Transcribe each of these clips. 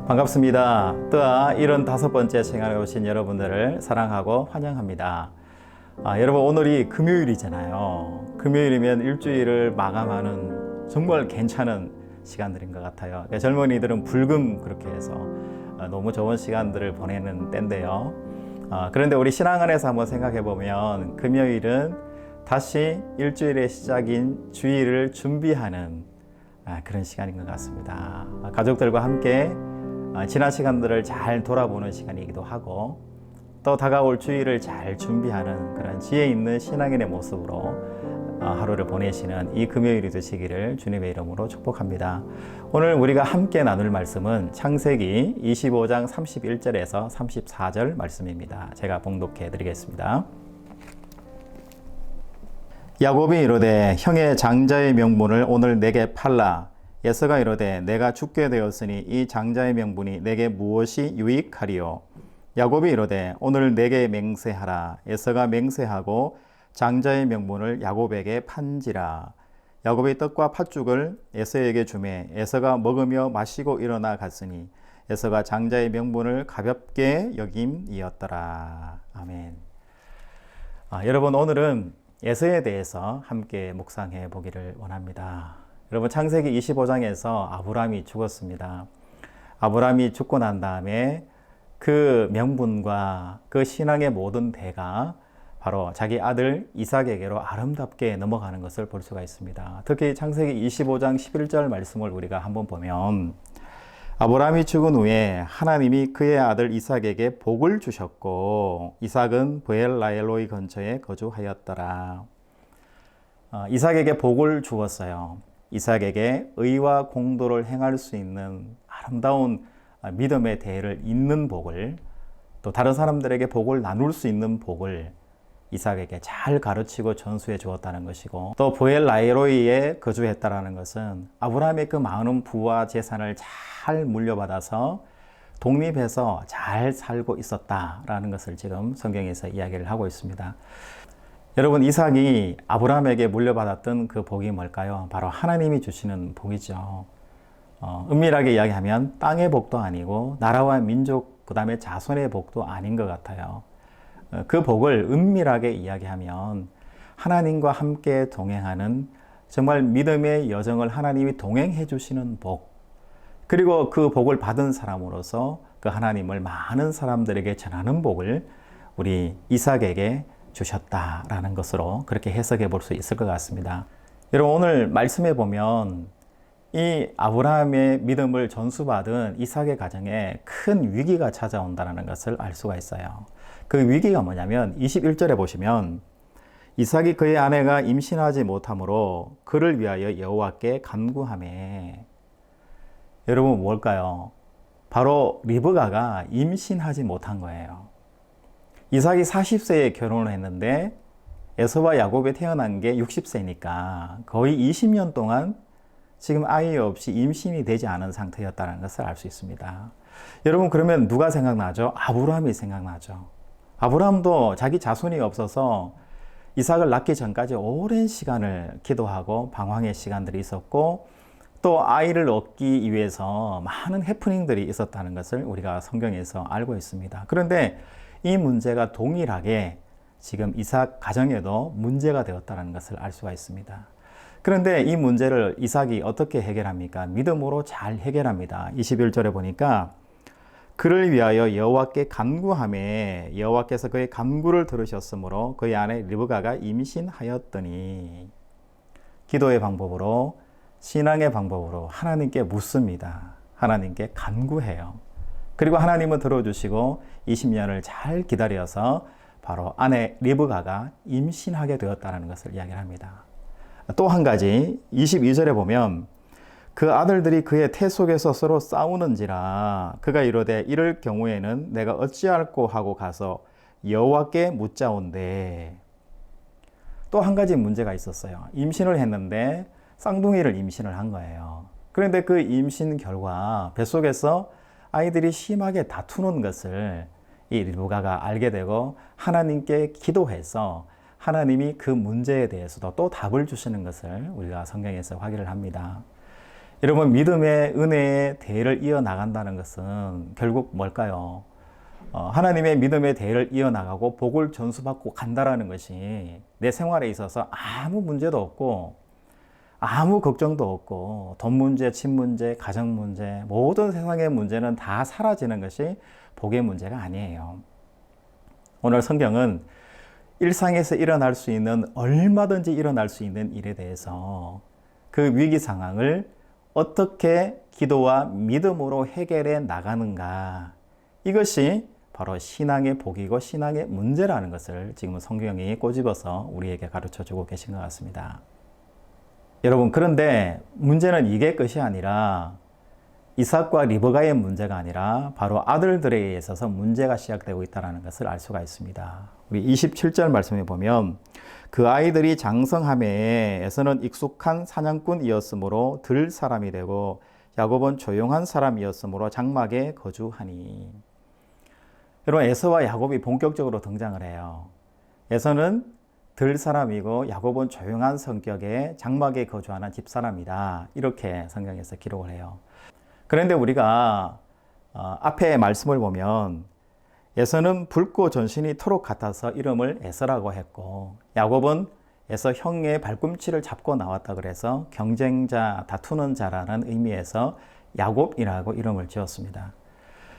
반갑습니다. 뜨아 75번째 시간에 오신 여러분들을 사랑하고 환영합니다. 여러분, 오늘이 금요일이잖아요. 금요일이면 일주일을 마감하는 정말 괜찮은 시간들인 것 같아요. 그러니까 젊은이들은 불금 그렇게 해서 너무 좋은 시간들을 보내는 때인데요. 그런데 우리 신앙 안에서 한번 생각해 보면 금요일은 다시 일주일의 시작인 주일을 준비하는 그런 시간인 것 같습니다. 가족들과 함께 지난 시간들을 잘 돌아보는 시간이기도 하고, 또 다가올 주일을 잘 준비하는 그런 지혜 있는 신앙인의 모습으로 하루를 보내시는 이 금요일이 되시기를 주님의 이름으로 축복합니다. 오늘 우리가 함께 나눌 말씀은 창세기 25장 31절에서 34절 말씀입니다. 제가 봉독해 드리겠습니다. 야곱이 이르되 형의 장자의 명분을 오늘 내게 팔라. 에서가 이르되 내가 죽게 되었으니 이 장자의 명분이 내게 무엇이 유익하리요. 야곱이 이르되 오늘 내게 맹세하라. 에서가 맹세하고 장자의 명분을 야곱에게 판지라. 야곱이 떡과 팥죽을 에서에게 주매 에서가 먹으며 마시고 일어나 갔으니 에서가 장자의 명분을 가볍게 여김이었더라. 아멘. 여러분, 오늘은 에서에 대해서 함께 묵상해 보기를 원합니다. 여러분, 창세기 25장에서 아브라함이 죽었습니다. 아브라함이 죽고 난 다음에 그 명분과 그 신앙의 모든 대가 바로 자기 아들 이삭에게로 아름답게 넘어가는 것을 볼 수가 있습니다. 특히 창세기 25장 11절 말씀을 우리가 한번 보면, 아브라함이 죽은 후에 하나님이 그의 아들 이삭에게 복을 주셨고 이삭은 브엘라엘로이 근처에 거주하였더라. 이삭에게 복을 주었어요. 이삭에게 의와 공도를 행할 수 있는 아름다운 믿음의 대를 잇는 복을, 또 다른 사람들에게 복을 나눌 수 있는 복을 이삭에게 잘 가르치고 전수해 주었다는 것이고, 또 브엘라엘로이에 거주했다라는 것은 아브라함의 그 많은 부와 재산을 잘 물려받아서 독립해서 잘 살고 있었다라는 것을 지금 성경에서 이야기를 하고 있습니다. 여러분, 이삭이 아브라함에게 물려받았던 그 복이 뭘까요? 바로 하나님이 주시는 복이죠. 은밀하게 이야기하면 땅의 복도 아니고 나라와 민족, 그 다음에 자손의 복도 아닌 것 같아요. 그 복을 은밀하게 이야기하면 하나님과 함께 동행하는 정말 믿음의 여정을 하나님이 동행해 주시는 복, 그리고 그 복을 받은 사람으로서 그 하나님을 많은 사람들에게 전하는 복을 우리 이삭에게 주셨다라는 것으로 그렇게 해석해 볼 수 있을 것 같습니다. 여러분, 오늘 말씀해 보면 이 아브라함의 믿음을 전수받은 이삭의 가정에 큰 위기가 찾아온다는 것을 알 수가 있어요. 그 위기가 뭐냐면 21절에 보시면, 이삭이 그의 아내가 임신하지 못하므로 그를 위하여 여호와께 간구하매. 여러분, 뭘까요? 바로 리브가가 임신하지 못한 거예요. 이삭이 40세에 결혼을 했는데 에서와 야곱이 태어난 게 60세니까 거의 20년 동안 지금 아이 없이 임신이 되지 않은 상태였다는 것을 알 수 있습니다. 여러분, 그러면 누가 생각나죠? 아브라함이 생각나죠. 아브라함도 자기 자손이 없어서 이삭을 낳기 전까지 오랜 시간을 기도하고 방황의 시간들이 있었고, 또 아이를 얻기 위해서 많은 해프닝들이 있었다는 것을 우리가 성경에서 알고 있습니다. 그런데 이 문제가 동일하게 지금 이삭 가정에도 문제가 되었다는 것을 알 수가 있습니다. 그런데 이 문제를 이삭이 어떻게 해결합니까? 믿음으로 잘 해결합니다. 21절에 보니까 그를 위하여 여호와께 간구하매 여호와께서 그의 간구를 들으셨으므로 그의 아내 리브가가 임신하였더니, 기도의 방법으로, 신앙의 방법으로 하나님께 묻습니다. 하나님께 간구해요. 그리고 하나님은 들어주시고 20년을 잘 기다려서 바로 아내 리브가가 임신하게 되었다는 것을 이야기를 합니다. 또 한 가지 22절에 보면, 그 아들들이 그의 태 속에서 서로 싸우는지라 그가 이르되 이럴 경우에는 내가 어찌할꼬 하고 가서 여호와께 묻자온대. 또 한 가지 문제가 있었어요. 임신을 했는데 쌍둥이를 임신을 한 거예요. 그런데 그 임신 결과 뱃속에서 아이들이 심하게 다투는 것을 이 리브가가 알게 되고 하나님께 기도해서 하나님이 그 문제에 대해서도 또 답을 주시는 것을 우리가 성경에서 확인을 합니다. 여러분, 믿음의 은혜의 대를 이어나간다는 것은 결국 뭘까요? 하나님의 믿음의 대를 이어나가고 복을 전수받고 간다라는 것이 내 생활에 있어서 아무 문제도 없고 아무 걱정도 없고 돈 문제, 집 문제, 가정 문제, 모든 세상의 문제는 다 사라지는 것이 복의 문제가 아니에요. 오늘 성경은 일상에서 일어날 수 있는, 얼마든지 일어날 수 있는 일에 대해서 그 위기 상황을 어떻게 기도와 믿음으로 해결해 나가는가, 이것이 바로 신앙의 복이고 신앙의 문제라는 것을 지금 성경이 꼬집어서 우리에게 가르쳐 주고 계신 것 같습니다. 여러분, 그런데 문제는 이게 끝이 아니라 이삭과 리브가의 문제가 아니라 바로 아들들에 있어서 문제가 시작되고 있다는 것을 알 수가 있습니다. 우리 27절 말씀에 보면 그 아이들이 장성함에 에서는 익숙한 사냥꾼이었으므로 들 사람이 되고 야곱은 조용한 사람이었으므로 장막에 거주하니. 여러분, 에서와 야곱이 본격적으로 등장을 해요. 에서는 들 사람이고 야곱은 조용한 성격의 장막에 거주하는 집사람이다, 이렇게 성경에서 기록을 해요. 그런데 우리가 앞에 말씀을 보면 에서는 붉고 전신이 토록 같아서 이름을 에서라고 했고, 야곱은 에서 형의 발꿈치를 잡고 나왔다 그래서 경쟁자, 다투는 자라는 의미에서 야곱이라고 이름을 지었습니다.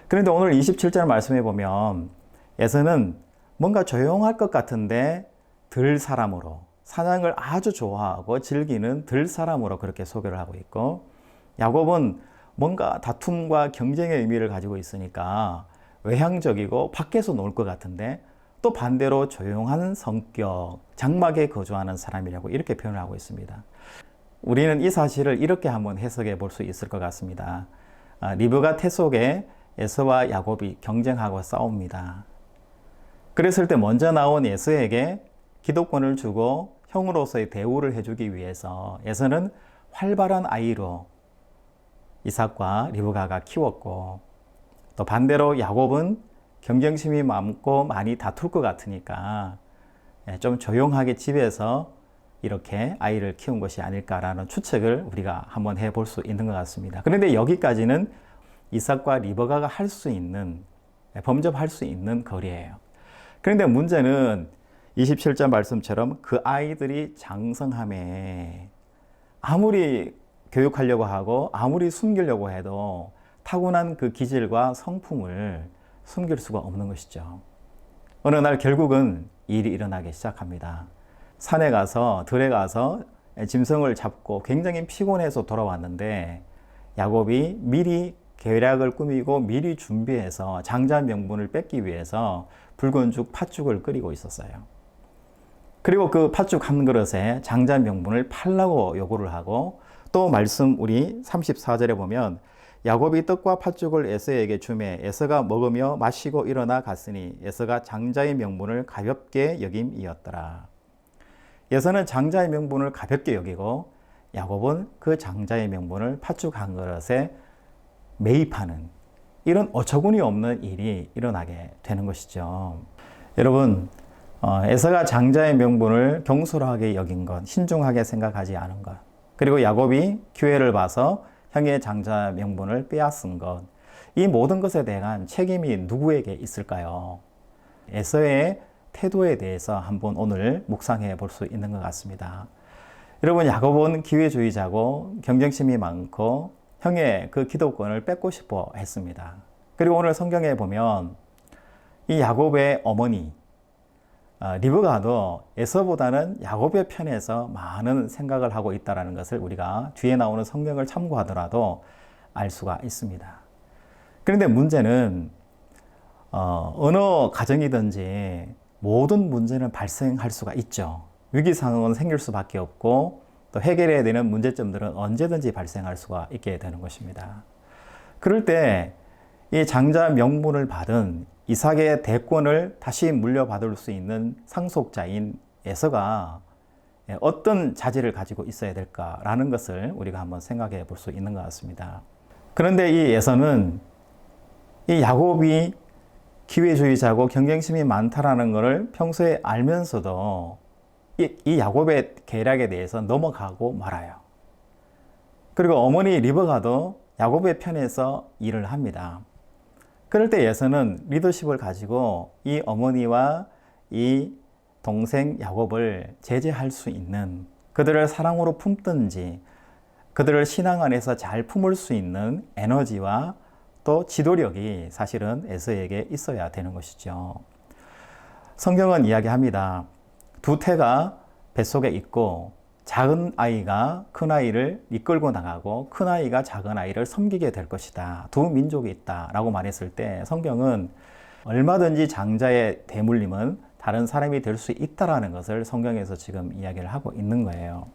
그런데 오늘 27절 말씀에 보면 에서는 뭔가 조용할 것 같은데 들 사람으로, 사냥을 아주 좋아하고 즐기는 들 사람으로 그렇게 소개를 하고 있고, 야곱은 뭔가 다툼과 경쟁의 의미를 가지고 있으니까 외향적이고 밖에서 놀 것 같은데 또 반대로 조용한 성격, 장막에 거주하는 사람이라고 이렇게 표현을 하고 있습니다. 우리는 이 사실을 이렇게 한번 해석해 볼 수 있을 것 같습니다. 리브가 태 속에 에서와 야곱이 경쟁하고 싸웁니다. 그랬을 때 먼저 나온 에서에게 기득권을 주고 형으로서의 대우를 해주기 위해서 에서는 활발한 아이로 이삭과 리브가가 키웠고, 또 반대로 야곱은 경쟁심이 많고 많이 다툴 것 같으니까 좀 조용하게 집에서 이렇게 아이를 키운 것이 아닐까라는 추측을 우리가 한번 해볼 수 있는 것 같습니다. 그런데 여기까지는 이삭과 리브가가 할 수 있는, 범접할 수 있는 거리예요. 그런데 문제는 27절 말씀처럼 그 아이들이 장성함에, 아무리 교육하려고 하고 아무리 숨기려고 해도 타고난 그 기질과 성품을 숨길 수가 없는 것이죠. 어느 날 결국은 일이 일어나기 시작합니다. 산에 가서, 들에 가서 짐승을 잡고 굉장히 피곤해서 돌아왔는데 야곱이 미리 계략을 꾸미고 미리 준비해서 장자 명분을 뺏기 위해서 붉은 죽, 팥죽을 끓이고 있었어요. 그리고 그 팥죽 한 그릇에 장자 명분을 팔라고 요구를 하고, 또 말씀 우리 34절에 보면 야곱이 떡과 팥죽을 에서에게 주매 에서가 먹으며 마시고 일어나 갔으니 에서가 장자의 명분을 가볍게 여김이었더라. 에서는 장자의 명분을 가볍게 여기고 야곱은 그 장자의 명분을 팥죽 한 그릇에 매입하는, 이런 어처구니 없는 일이 일어나게 되는 것이죠. 여러분, 에서가 장자의 명분을 경솔하게 여긴 것, 신중하게 생각하지 않은 것, 그리고 야곱이 기회를 봐서 형의 장자 명분을 빼앗은 것, 이 모든 것에 대한 책임이 누구에게 있을까요? 에서의 태도에 대해서 한번 오늘 묵상해 볼 수 있는 것 같습니다. 여러분, 야곱은 기회주의자고 경쟁심이 많고 형의 그 기득권을 뺏고 싶어 했습니다. 그리고 오늘 성경에 보면 이 야곱의 어머니 리브가도 에서보다는 야곱의 편에서 많은 생각을 하고 있다는 것을 우리가 뒤에 나오는 성경을 참고하더라도 알 수가 있습니다. 그런데 문제는 어느 가정이든지 모든 문제는 발생할 수가 있죠. 위기 상황은 생길 수밖에 없고 또 해결해야 되는 문제점들은 언제든지 발생할 수가 있게 되는 것입니다. 그럴 때 이 장자 명분을 받은 이삭의 대권을 다시 물려받을 수 있는 상속자인 에서가 어떤 자질을 가지고 있어야 될까라는 것을 우리가 한번 생각해 볼 수 있는 것 같습니다. 그런데 이 에서는 이 야곱이 기회주의자고 경쟁심이 많다라는 것을 평소에 알면서도 이 야곱의 계략에 대해서 넘어가고 말아요. 그리고 어머니 리브가도 야곱의 편에서 일을 합니다. 그럴 때 에서는 리더십을 가지고 이 어머니와 이 동생 야곱을 제재할 수 있는, 그들을 사랑으로 품든지 그들을 신앙 안에서 잘 품을 수 있는 에너지와 또 지도력이 사실은 에서에게 있어야 되는 것이죠. 성경은 이야기합니다. 두 태가 뱃속에 있고 작은 아이가 큰 아이를 이끌고 나가고 큰 아이가 작은 아이를 섬기게 될 것이다. 두 민족이 있다라고 말했을 때 성경은 얼마든지 장자의 대물림은 다른 사람이 될 수 있다라는 것을 성경에서 지금 이야기를 하고 있는 거예요.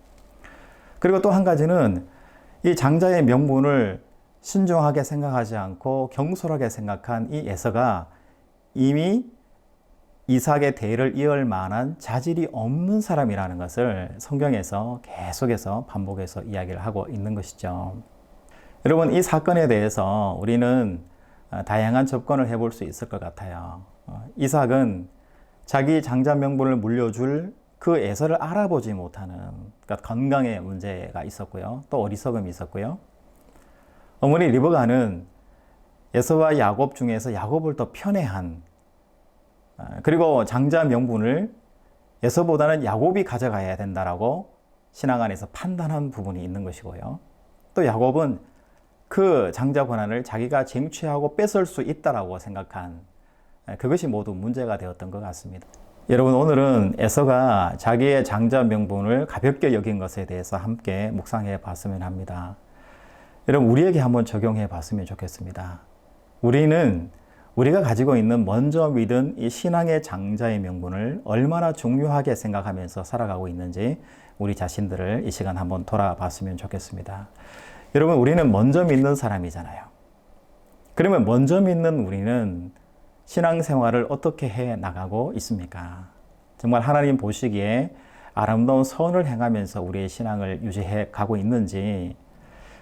그리고 또 한 가지는 이 장자의 명분을 신중하게 생각하지 않고 경솔하게 생각한 이 에서가 이미 이삭의 대를 이을 만한 자질이 없는 사람이라는 것을 성경에서 계속해서 반복해서 이야기를 하고 있는 것이죠. 여러분, 이 사건에 대해서 우리는 다양한 접근을 해볼 수 있을 것 같아요. 이삭은 자기 장자 명분을 물려줄 그 에서를 알아보지 못하는, 그러니까 건강에 문제가 있었고요. 또 어리석음이 있었고요. 어머니 리브가는 에서와 야곱 중에서 야곱을 더 편애한, 그리고 장자 명분을 에서보다는 야곱이 가져가야 된다라고 신앙 안에서 판단한 부분이 있는 것이고요. 또 야곱은 그 장자 권한을 자기가 쟁취하고 뺏을 수 있다라고 생각한, 그것이 모두 문제가 되었던 것 같습니다. 여러분, 오늘은 에서가 자기의 장자 명분을 가볍게 여긴 것에 대해서 함께 묵상해 봤으면 합니다. 여러분, 우리에게 한번 적용해 봤으면 좋겠습니다. 우리가 가지고 있는 먼저 믿은 이 신앙의 장자의 명분을 얼마나 중요하게 생각하면서 살아가고 있는지 우리 자신들을 이 시간 한번 돌아봤으면 좋겠습니다. 여러분, 우리는 먼저 믿는 사람이잖아요. 그러면 먼저 믿는 우리는 신앙생활을 어떻게 해 나가고 있습니까? 정말 하나님 보시기에 아름다운 선을 행하면서 우리의 신앙을 유지해 가고 있는지,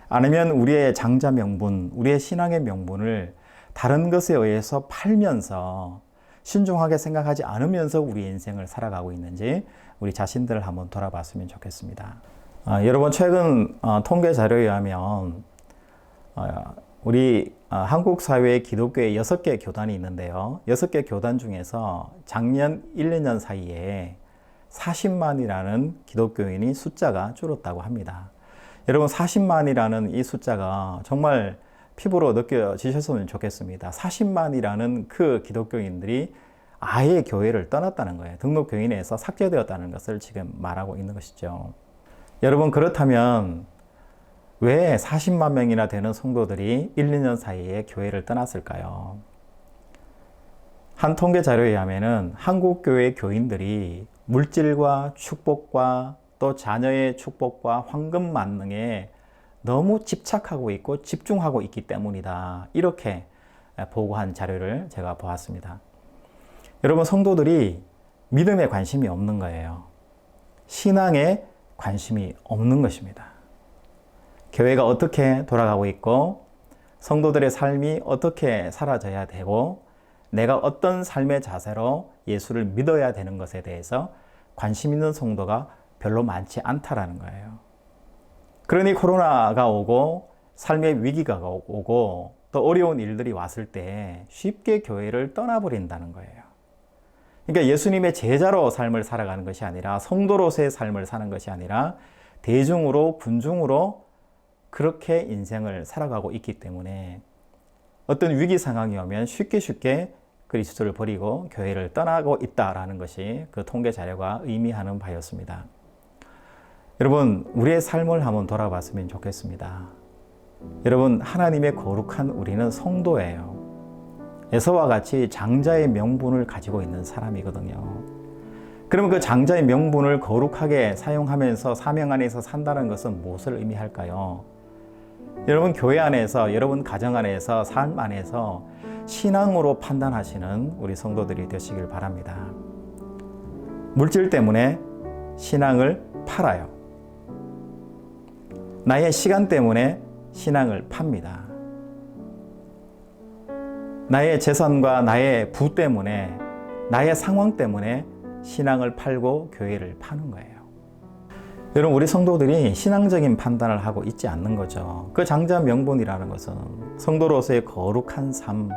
아니면 우리의 장자 명분, 우리의 신앙의 명분을 다른 것에 의해서 팔면서 신중하게 생각하지 않으면서 우리 인생을 살아가고 있는지 우리 자신들을 한번 돌아봤으면 좋겠습니다. 여러분, 최근 통계 자료에 의하면 우리 한국 사회의 기독교에 6개 교단이 있는데요. 6개 교단 중에서 작년 1, 2년 사이에 40만이라는 기독교인이 숫자가 줄었다고 합니다. 여러분, 40만이라는 이 숫자가 정말 피부로 느껴지셨으면 좋겠습니다. 40만이라는 그 기독교인들이 아예 교회를 떠났다는 거예요. 등록 교인에서 삭제되었다는 것을 지금 말하고 있는 것이죠. 여러분, 그렇다면 왜 40만 명이나 되는 성도들이 1, 2년 사이에 교회를 떠났을까요? 한 통계 자료에 의하면 한국 교회 교인들이 물질과 축복과 또 자녀의 축복과 황금 만능에 너무 집착하고 있고 집중하고 있기 때문이다. 이렇게 보고한 자료를 제가 보았습니다. 여러분, 성도들이 믿음에 관심이 없는 거예요. 신앙에 관심이 없는 것입니다. 교회가 어떻게 돌아가고 있고 성도들의 삶이 어떻게 사라져야 되고 내가 어떤 삶의 자세로 예수를 믿어야 되는 것에 대해서 관심 있는 성도가 별로 많지 않다라는 거예요. 그러니 코로나가 오고 삶의 위기가 오고 또 어려운 일들이 왔을 때 쉽게 교회를 떠나버린다는 거예요. 그러니까 예수님의 제자로 삶을 살아가는 것이 아니라 성도로서의 삶을 사는 것이 아니라 대중으로 군중으로 그렇게 인생을 살아가고 있기 때문에 어떤 위기 상황이 오면 쉽게 그리스도를 버리고 교회를 떠나고 있다라는 것이 그 통계 자료가 의미하는 바였습니다. 여러분, 우리의 삶을 한번 돌아봤으면 좋겠습니다. 여러분, 하나님의 거룩한 우리는 성도예요. 에서와 같이 장자의 명분을 가지고 있는 사람이거든요. 그러면 그 장자의 명분을 거룩하게 사용하면서 사명 안에서 산다는 것은 무엇을 의미할까요? 여러분, 교회 안에서, 여러분 가정 안에서, 삶 안에서 신앙으로 판단하시는 우리 성도들이 되시길 바랍니다. 물질 때문에 신앙을 팔아요. 나의 시간 때문에 신앙을 팝니다. 나의 재산과 나의 부 때문에, 나의 상황 때문에 신앙을 팔고 교회를 파는 거예요. 여러분, 우리 성도들이 신앙적인 판단을 하고 있지 않는 거죠. 그 장자 명분이라는 것은 성도로서의 거룩한 삶,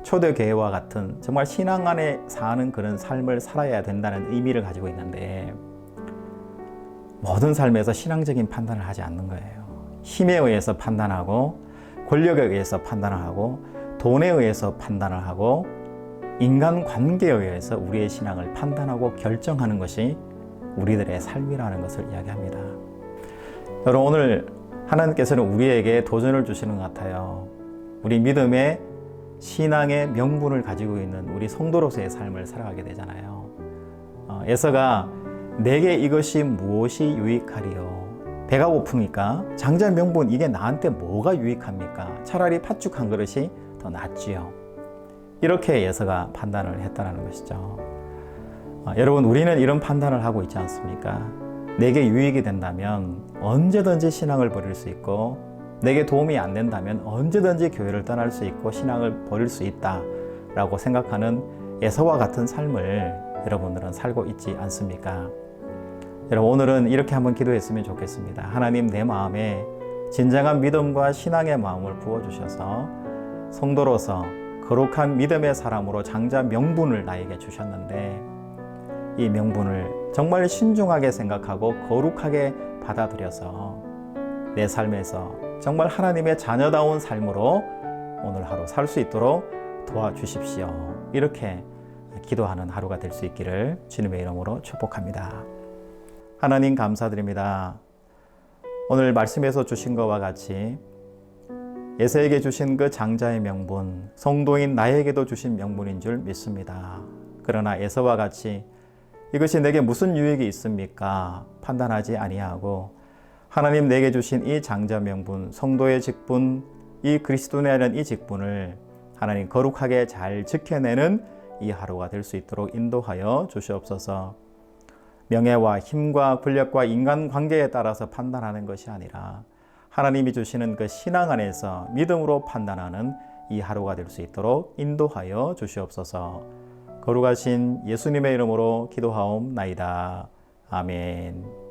초대교회와 같은 정말 신앙 안에 사는 그런 삶을 살아야 된다는 의미를 가지고 있는데, 모든 삶에서 신앙적인 판단을 하지 않는 거예요. 힘에 의해서 판단하고, 권력에 의해서 판단을 하고, 돈에 의해서 판단을 하고, 인간관계에 의해서 우리의 신앙을 판단하고 결정하는 것이 우리들의 삶이라는 것을 이야기합니다. 여러분, 오늘 하나님께서는 우리에게 도전을 주시는 것 같아요. 우리 믿음의 신앙의 명분을 가지고 있는 우리 성도로서의 삶을 살아가게 되잖아요. 에서가 내게 이것이 무엇이 유익하리요? 배가 고프니까 장자 명분, 이게 나한테 뭐가 유익합니까? 차라리 팥죽 한 그릇이 더 낫지요. 이렇게 예서가 판단을 했다는 것이죠. 여러분, 우리는 이런 판단을 하고 있지 않습니까? 내게 유익이 된다면 언제든지 신앙을 버릴 수 있고, 내게 도움이 안 된다면 언제든지 교회를 떠날 수 있고 신앙을 버릴 수 있다라고 생각하는 에서와 같은 삶을 여러분들은 살고 있지 않습니까? 여러분, 오늘은 이렇게 한번 기도했으면 좋겠습니다. 하나님, 내 마음에 진정한 믿음과 신앙의 마음을 부어주셔서 성도로서 거룩한 믿음의 사람으로 장자 명분을 나에게 주셨는데, 이 명분을 정말 신중하게 생각하고 거룩하게 받아들여서 내 삶에서 정말 하나님의 자녀다운 삶으로 오늘 하루 살 수 있도록 도와주십시오. 이렇게 기도하는 하루가 될 수 있기를 주님의 이름으로 축복합니다. 하나님, 감사드립니다. 오늘 말씀에서 주신 것과 같이 에서에게 주신 그 장자의 명분, 성도인 나에게도 주신 명분인 줄 믿습니다. 그러나 에서와 같이 이것이 내게 무슨 유익이 있습니까? 판단하지 아니하고 하나님 내게 주신 이 장자 명분, 성도의 직분, 이 그리스도인이라는 이 직분을 하나님 거룩하게 잘 지켜내는 이 하루가 될 수 있도록 인도하여 주시옵소서. 명예와 힘과 권력과 인간관계에 따라서 판단하는 것이 아니라 하나님이 주시는 그 신앙 안에서 믿음으로 판단하는 이 하루가 될 수 있도록 인도하여 주시옵소서. 거룩하신 예수님의 이름으로 기도하옵나이다. 아멘.